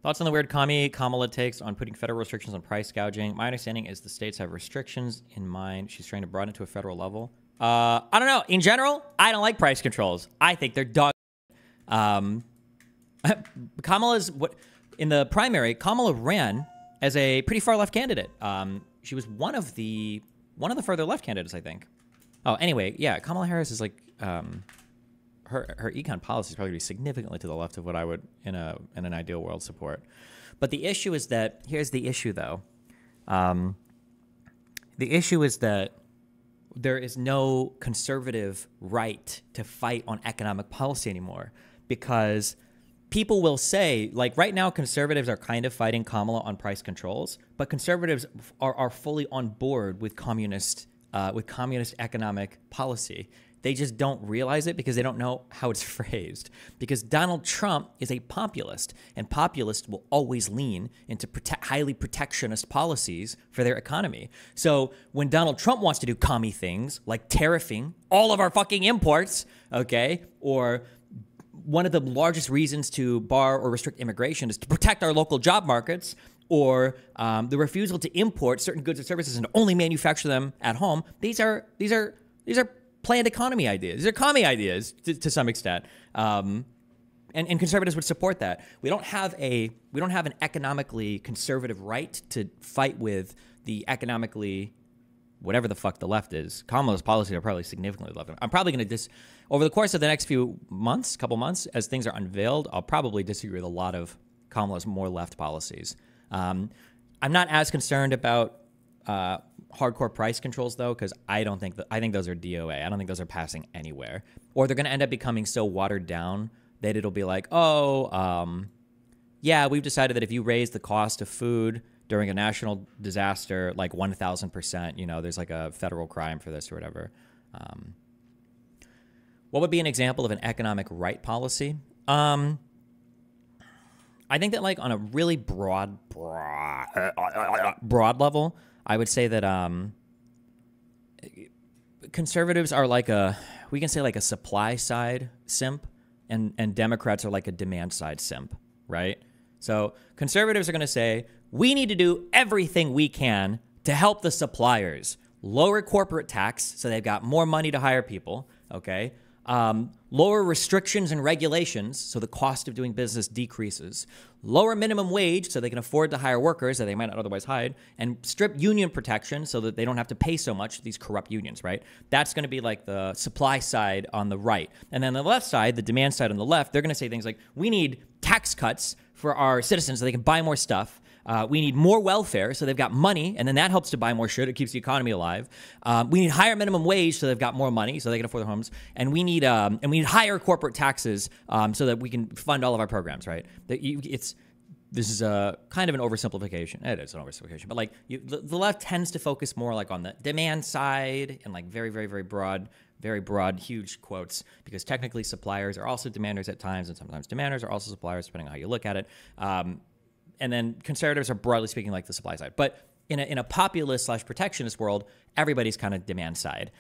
Thoughts on the weird Kamala takes on putting federal restrictions on price gouging? My understanding is the states have restrictions in mind. She's trying to broaden it to a federal level. I don't know. In general, I don't like price controls. I think they're dog. Kamala's what in the primary. Kamala ran as a pretty far left candidate. She was one of the further left candidates, I think. Oh, anyway, yeah. Kamala Harris is like her econ policy is probably gonna be significantly to the left of what I would in an ideal world support. But the issue is that here's the issue though. The issue is that there is no conservative right to fight on economic policy anymore, because people will say, like right now, conservatives are kind of fighting Kamala on price controls, but conservatives are fully on board with communist economic policy. They just don't realize it because they don't know how it's phrased. Because Donald Trump is a populist, and populists will always lean into highly protectionist policies for their economy. So when Donald Trump wants to do commie things like tariffing all of our fucking imports, okay, or one of the largest reasons to bar or restrict immigration is to protect our local job markets, or the refusal to import certain goods and services and only manufacture them at home. These are planned economy ideas. These are commie ideas to some extent. And conservatives would support that. We don't have an economically conservative right to fight with the economically whatever the fuck the left is. Kamala's policies are probably significantly left. I'm probably going to over the course of the next couple months, as things are unveiled, I'll probably disagree with a lot of Kamala's more left policies. I'm not as concerned about hardcore price controls though, because I think those are DOA. I don't think those are passing anywhere, or they're going to end up becoming so watered down that it'll be like, yeah, we've decided that if you raise the cost of food during a national disaster like 1,000%, you know, there's like a federal crime for this or whatever. What would be an example of an economic right policy? I think that like on a really broad level, I would say that conservatives are like we can say like a supply side simp, and Democrats are like a demand side simp, right? So conservatives are going to say, we need to do everything we can to help the suppliers, lower corporate tax so they've got more money to hire people, okay? Lower restrictions and regulations so the cost of doing business decreases, lower minimum wage so they can afford to hire workers that they might not otherwise hire, and strip union protection so that they don't have to pay so much to these corrupt unions, right? That's going to be like the supply side on the right. And then the left side, the demand side on the left, they're going to say things like, we need tax cuts for our citizens so they can buy more stuff. We need more welfare so they've got money, and then that helps to buy more shit. It keeps the economy alive. We need higher minimum wage so they've got more money so they can afford their homes, and we need higher corporate taxes so that we can fund all of our programs. Right? This is a kind of an oversimplification. It is an oversimplification, but like the left tends to focus more like on the demand side and like very, very, very broad, huge quotes, because technically suppliers are also demanders at times, and sometimes demanders are also suppliers, depending on how you look at it. And then conservatives are broadly speaking like the supply side. But in a populist / protectionist world, everybody's kind of demand side,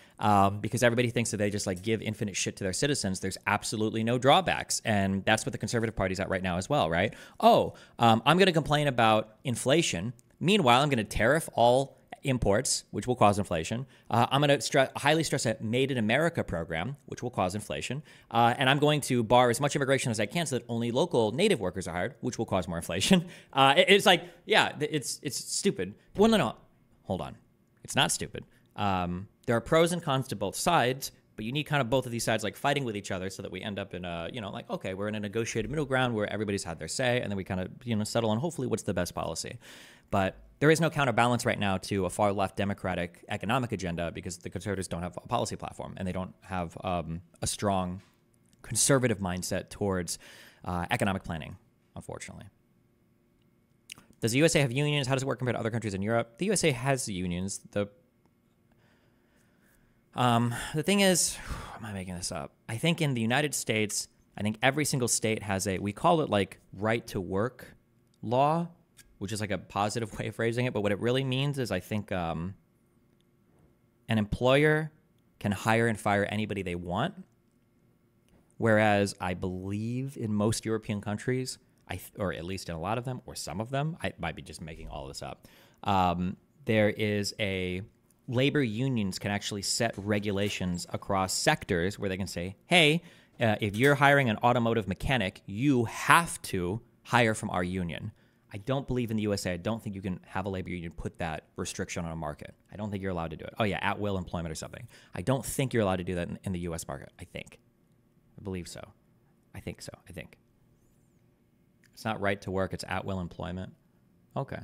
because everybody thinks that they just like give infinite shit to their citizens. There's absolutely no drawbacks. And that's what the conservative party's at right now as well, right? I'm going to complain about inflation. Meanwhile, I'm going to tariff all imports, which will cause inflation. I'm going to highly stress a Made in America program, which will cause inflation. And I'm going to bar as much immigration as I can so that only local native workers are hired, which will cause more inflation. It's like, yeah, it's stupid. Well, no, hold on. It's not stupid. There are pros and cons to both sides, but you need kind of both of these sides like fighting with each other so that we end up in a, like, okay, we're in a negotiated middle ground where everybody's had their say, and then we kind of, settle on hopefully what's the best policy. But there is no counterbalance right now to a far left democratic economic agenda, because the conservatives don't have a policy platform, and they don't have a strong conservative mindset towards economic planning, unfortunately. Does the USA have unions? How does it work compared to other countries in Europe? The USA has unions. The thing is, am I making this up? I think in the United States, I think every single state has we call it like right to work law, which is like a positive way of phrasing it. But what it really means is I think an employer can hire and fire anybody they want. Whereas I believe in most European countries, or at least in a lot of them, or some of them, I might be just making all this up. There is a labor unions can actually set regulations across sectors where they can say, hey, if you're hiring an automotive mechanic, you have to hire from our union. I don't believe in the USA. I don't think you can have a labor union put that restriction on a market. I don't think you're allowed to do it. Oh, yeah, at will employment or something. I don't think you're allowed to do that in the US market, I think. I believe so. I think so. I think. It's not right to work. It's at will employment. Okay.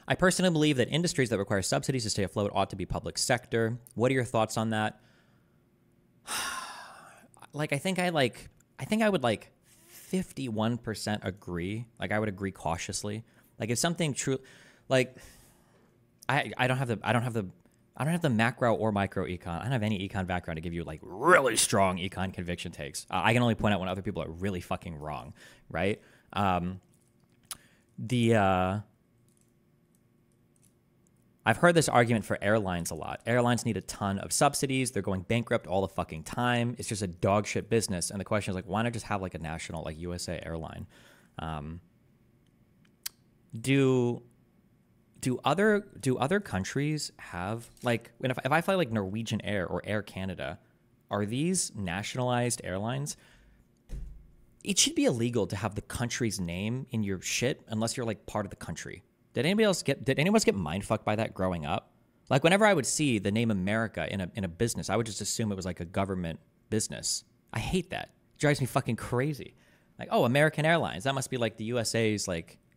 I personally believe that industries that require subsidies to stay afloat ought to be public sector. What are your thoughts on that? I think I would 51% agree. I would agree cautiously. If something true, I don't have the macro or micro econ. I don't have any econ background to give you really strong econ conviction takes. I can only point out when other people are really fucking wrong, right? I've heard this argument for airlines a lot. Airlines need a ton of subsidies. They're going bankrupt all the fucking time. It's just a dog shit business. And the question is why not just have a national USA airline? Do other countries have if I fly Norwegian Air or Air Canada, are these nationalized airlines? It should be illegal to have the country's name in your shit unless you're part of the country. Did anyone else get mind fucked by that growing up? Whenever I would see the name America in a business, I would just assume it was a government business. I hate that. It drives me fucking crazy. American Airlines. That must be the USA's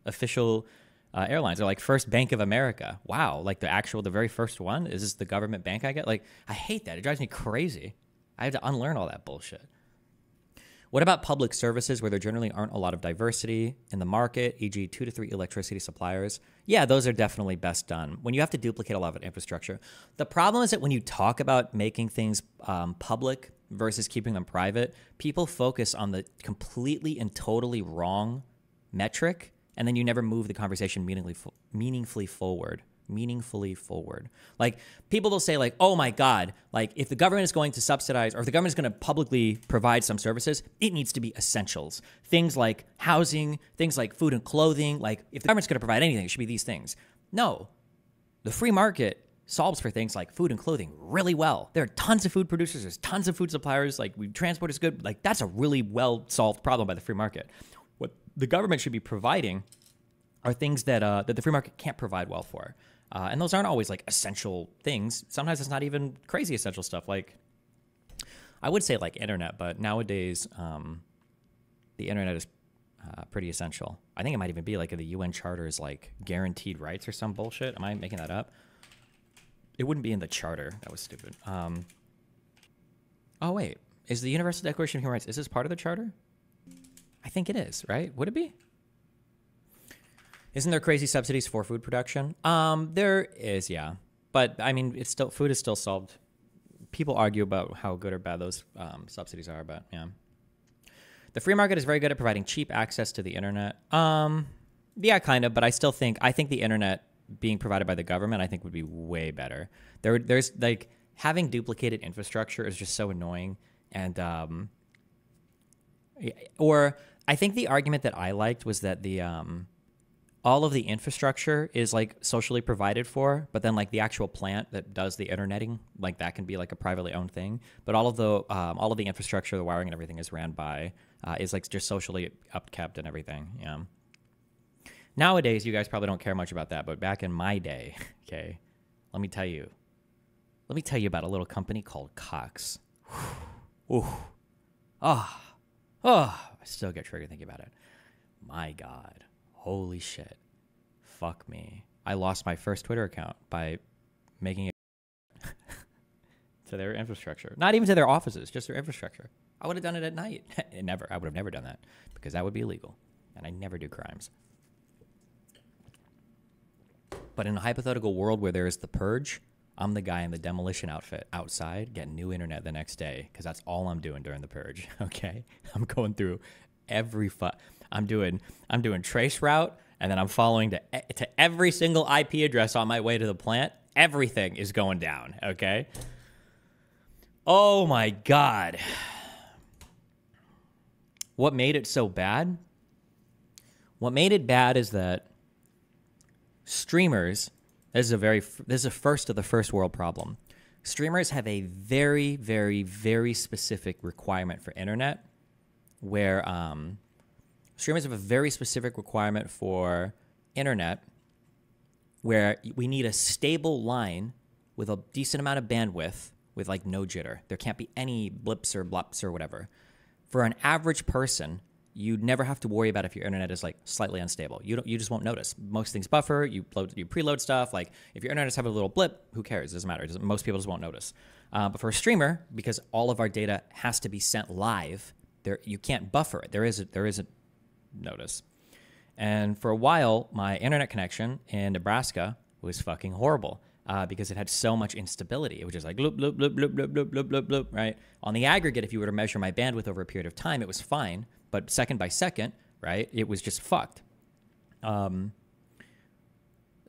official airlines. Or First Bank of America. Wow. The very first one? Is this the government bank I get? I hate that. It drives me crazy. I have to unlearn all that bullshit. What about public services where there generally aren't a lot of diversity in the market, e.g. 2 to 3 electricity suppliers? Yeah, those are definitely best done. When you have to duplicate a lot of infrastructure. The problem is that when you talk about making things public versus keeping them private, people focus on the completely and totally wrong metric, and then you never move the conversation meaningfully forward. People will say oh my God, if the government is going to subsidize or if the government is going to publicly provide some services, it needs to be essentials. Things like housing, things like food and clothing. If the government's going to provide anything, it should be these things. No, the free market solves for things like food and clothing really well. There are tons of food producers. There's tons of food suppliers. Transport is good. That's a really well solved problem by the free market. What the government should be providing are things that the free market can't provide well for. And those aren't always essential things. Sometimes it's not even crazy essential stuff. I would say internet, but nowadays the internet is pretty essential. I think it might even be the UN Charter is guaranteed rights or some bullshit. Am I making that up? It wouldn't be in the charter. That was stupid. Oh wait, is the Universal Declaration of Human Rights, is this part of the charter? I think it is, right? Would it be? Isn't there crazy subsidies for food production? There is, yeah. But I mean, food is still solved. People argue about how good or bad those subsidies are, but yeah. The free market is very good at providing cheap access to the internet. Yeah, kind of, but I think the internet being provided by the government, I think would be way better. There's having duplicated infrastructure is just so annoying. And, or I think the argument that I liked was that all of the infrastructure is socially provided for, but then the actual plant that does the interneting, that can be a privately owned thing. But all of the infrastructure, the wiring and everything is ran by, is just socially upkept and everything. Yeah. Nowadays, you guys probably don't care much about that, but back in my day, okay, let me tell you about a little company called Cox. Ooh. Oh, I still get triggered thinking about it. My God. Holy shit. Fuck me. I lost my first Twitter account by making it to their infrastructure. Not even to their offices, just their infrastructure. I would have done it at night. I would have never done that because that would be illegal. And I never do crimes. But in a hypothetical world where there is the purge, I'm the guy in the demolition outfit outside getting new internet the next day because that's all I'm doing during the purge, okay? I'm going through every I'm doing trace route, and then I'm following to every single IP address on my way to the plant. Everything is going down, okay? Oh my God. What made it so bad? What made it bad is that streamers, this is a first of the first world problem. Streamers have a very, very, very specific requirement for internet where streamers have a very specific requirement for internet where we need a stable line with a decent amount of bandwidth with like no jitter. There can't be any blips or blops or whatever. For an average person, you'd never have to worry about if your internet is like slightly unstable. You just won't notice. Most things buffer. You preload stuff. Like if your internet's having a little blip, who cares? It doesn't matter. Most people just won't notice. But for a streamer, because all of our data has to be sent live, you can't buffer it. There isn't notice. And for a while, my internet connection in Nebraska was fucking horrible because it had so much instability. It was just like bloop, bloop, bloop, bloop, bloop, bloop, bloop, bloop, bloop, right? On the aggregate, if you were to measure my bandwidth over a period of time, it was fine. But second by second, right, it was just fucked.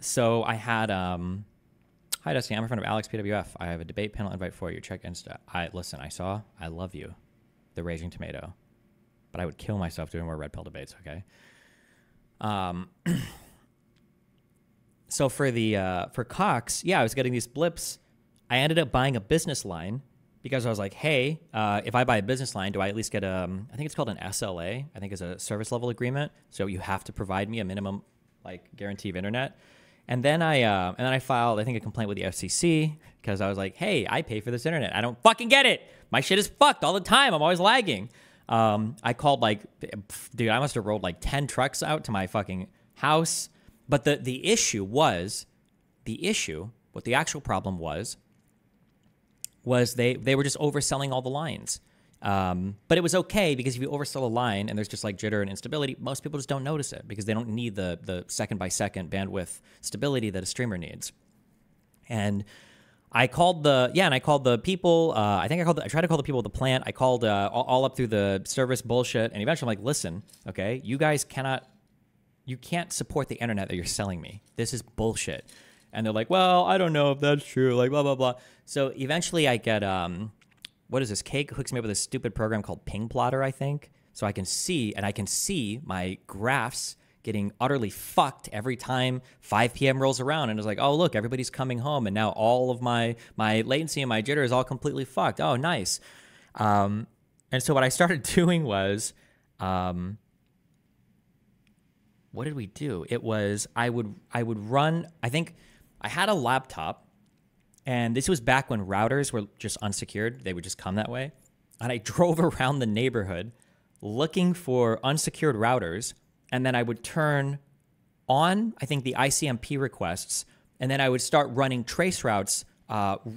So I had, hi, Dusty, I'm in front of Alex PWF. I have a debate panel invite for you. Check Insta. I love you, the Raging Tomato. But I would kill myself doing more red pill debates, okay? So for Cox, yeah, I was getting these blips. I ended up buying a business line because I was like, hey, if I buy a business line, do I at least get I think it's called an SLA, I think it's a service level agreement. So you have to provide me a minimum like guarantee of internet. And then I filed, I think, a complaint with the FCC because I was like, hey, I pay for this internet. I don't fucking get it. My shit is fucked all the time. I'm always lagging. I called like, dude, I must have rolled like 10 trucks out to my fucking house. But the issue was, what the actual problem was they were just overselling all the lines. But it was okay because if you oversell a line and there's just like jitter and instability, most people just don't notice it because they don't need the second by second bandwidth stability that a streamer needs. And I called the people. I tried to call the people at the plant. I called all up through the service bullshit, and eventually I'm like, listen, okay, you guys can't support the internet that you're selling me. This is bullshit. And they're like, well, I don't know if that's true. Like blah blah blah. So eventually I get what is this? Cake hooks me up with a stupid program called Ping Plotter, I think. So I can see my graphs getting utterly fucked every time 5 p.m. rolls around. And it's like, oh, look, everybody's coming home. And now all of my latency and my jitter is all completely fucked. Oh, nice. And so what I started doing was, what did we do? It was, I would run, I think I had a laptop, and this was back when routers were just unsecured. They would just come that way. And I drove around the neighborhood looking for unsecured routers. And then I would turn on, I think, the ICMP requests, and then I would start running trace routes,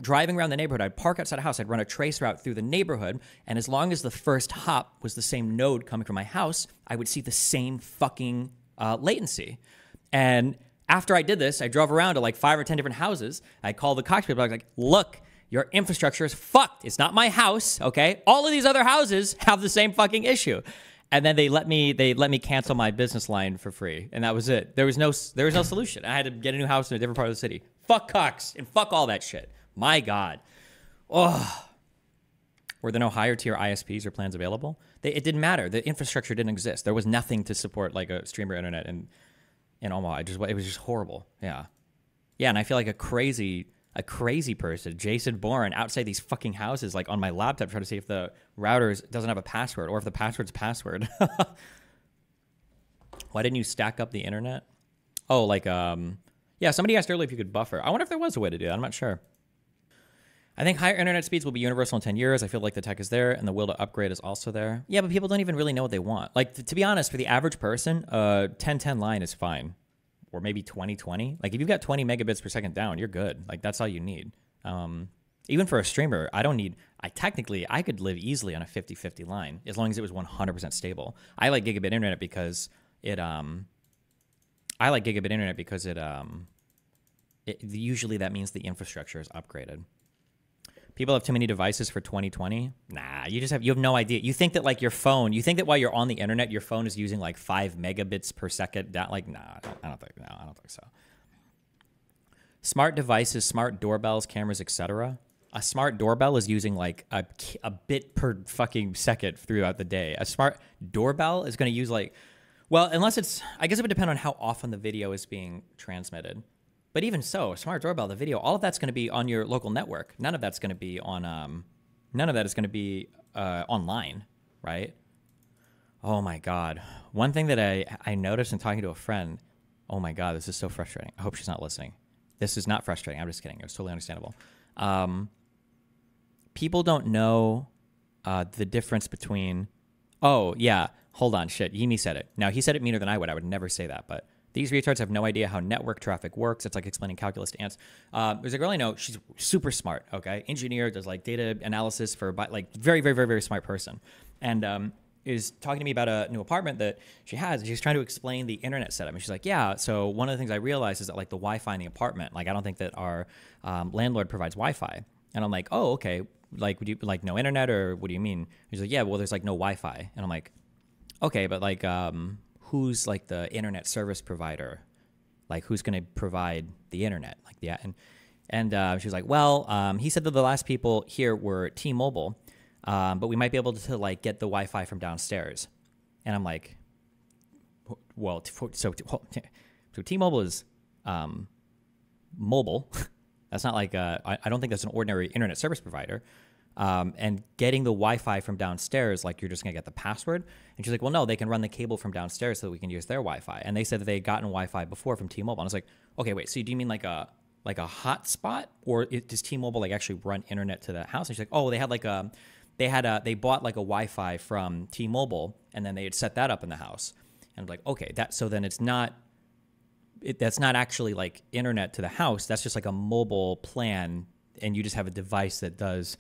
driving around the neighborhood. I'd park outside a house. I'd run a trace route through the neighborhood, and as long as the first hop was the same node coming from my house, I would see the same fucking latency. And after I did this, I drove around to like 5 or 10 different houses. I called the Cox people. I was like, look, your infrastructure is fucked. It's not my house, okay? All of these other houses have the same fucking issue. And then they let me cancel my business line for free, and that was it. There was no solution. I had to get a new house in a different part of the city. Fuck Cox and fuck all that shit. My God. Oh. Were there no higher tier ISPs or plans available? It didn't matter. The infrastructure didn't exist. There was nothing to support like a streamer internet in Omaha. It was just horrible. Yeah, and I feel like a crazy person, Jason Bourne, outside these fucking houses, like on my laptop, trying to see if the router doesn't have a password or if the password's password. Why didn't you stack up the internet? Oh, like, yeah, somebody asked earlier if you could buffer. I wonder if there was a way to do that. I'm not sure. I think higher internet speeds will be universal in 10 years. I feel like the tech is there and the will to upgrade is also there. Yeah, but people don't even really know what they want. Like, to be honest, for the average person, 1010 line is fine. Or maybe 2020. Like if you've got 20 megabits per second down, you're good. Like that's all you need. Even for a streamer, I could live easily on a 50-50 line as long as it was 100% stable. I like gigabit internet because it usually that means the infrastructure is upgraded. People have too many devices for 2020. Nah, you have no idea. You think that like your phone, you think that while you're on the internet, your phone is using like 5 megabits per second. Like, nah, I don't think so. Smart devices, smart doorbells, cameras, etc. A smart doorbell is using like a bit per fucking second throughout the day. A smart doorbell is going to use like, Well, unless it's, I guess it would depend on how often the video is being transmitted. But even so, smart doorbell, the video, all of that's going to be on your local network. None of that's going to be on, none of that is going to be online, right? Oh my God. One thing that I noticed in talking to a friend, oh my God, this is so frustrating. I hope she's not listening. This is not frustrating. I'm just kidding. It was totally understandable. People don't know the difference between, oh yeah, hold on, shit, Yimi said it. Now, he said it meaner than I would. I would never say that, but these retards have no idea how network traffic works. It's like explaining calculus to ants. There's a girl I know. She's super smart, okay? Engineer, does like data analysis for like very, very, very, very smart person. And is talking to me about a new apartment that she has. And she's trying to explain the internet setup. And she's like, yeah, so one of the things I realized is that like the Wi-Fi in the apartment, like I don't think that our landlord provides Wi-Fi. And I'm like, oh, okay. Like, would you like no internet or what do you mean? She's like, yeah, well, there's like no Wi-Fi. And I'm like, okay, but like, who's like the internet service provider? Like who's going to provide the internet? Like yeah. And she was like, well, he said that the last people here were T-Mobile, but we might be able to like get the Wi-Fi from downstairs. And I'm like, well, so T-Mobile is mobile. That's not like I don't think that's an ordinary internet service provider. And getting the Wi-Fi from downstairs, like you're just gonna get the password. And she's like, well, no, they can run the cable from downstairs so that we can use their Wi-Fi. And they said that they had gotten Wi-Fi before from T-Mobile. And I was like, okay, wait, so do you mean like a hotspot, or does T-Mobile like actually run internet to the house? And she's like, oh, they had like they bought like a Wi-Fi from T-Mobile, and then they had set that up in the house. And I'm like, okay, so then it's not. That's not actually like internet to the house. That's just like a mobile plan, and you just have a device that does.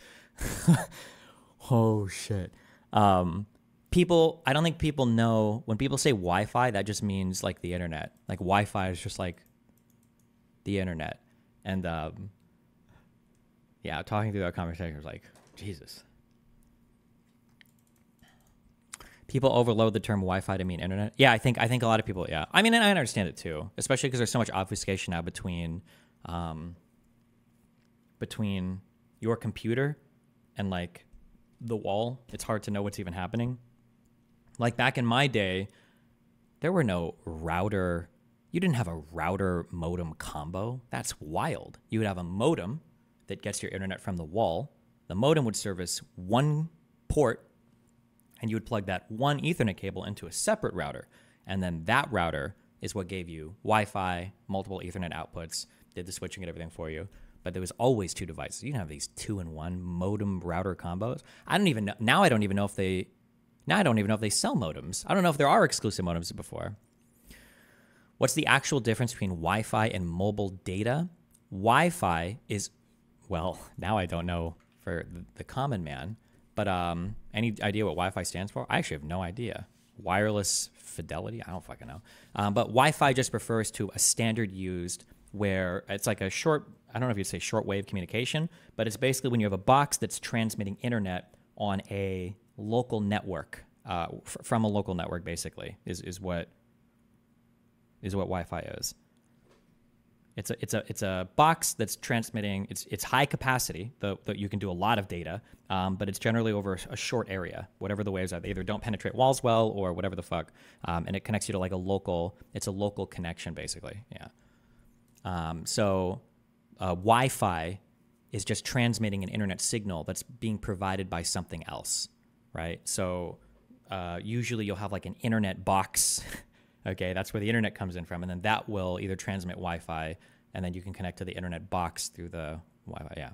Oh shit. I don't think people know when people say Wi-Fi, that just means like the internet. Like Wi-Fi is just like the internet. And yeah, talking through that conversation was like, Jesus. People overload the term Wi-Fi to mean internet. Yeah, I think a lot of people. Yeah, I mean, and I understand it too, especially because there's so much obfuscation now between your computer and like the wall. It's hard to know what's even happening. Like back in my day, there were no router. You didn't have a router modem combo. That's wild. You would have a modem that gets your internet from the wall. The modem would service one port, and you would plug that one Ethernet cable into a separate router. And then that router is what gave you Wi-Fi, multiple Ethernet outputs, did the switching and everything for you. But there was always two devices. You can have these 2-in-1 modem router combos. I don't even know. Now I don't even know if they sell modems. I don't know if there are exclusive modems before. What's the actual difference between Wi-Fi and mobile data? Wi-Fi is, well, now I don't know for the common man. But any idea what Wi-Fi stands for? I actually have no idea. Wireless fidelity? I don't fucking know. But Wi-Fi just refers to a standard used where it's like a short, I don't know if you'd say shortwave communication, but it's basically when you have a box that's transmitting internet on a local network, from a local network basically, is what Wi-Fi is. It's a box that's transmitting. It's high capacity. That you can do a lot of data, but it's generally over a short area. Whatever the waves are, they either don't penetrate walls well or whatever the fuck, and it connects you to like a local. It's a local connection basically. Yeah. So Wi-Fi is just transmitting an internet signal that's being provided by something else, right? So usually you'll have like an internet box. Okay, that's where the internet comes in from, and then that will either transmit Wi-Fi, and then you can connect to the internet box through the Wi-Fi. Yeah.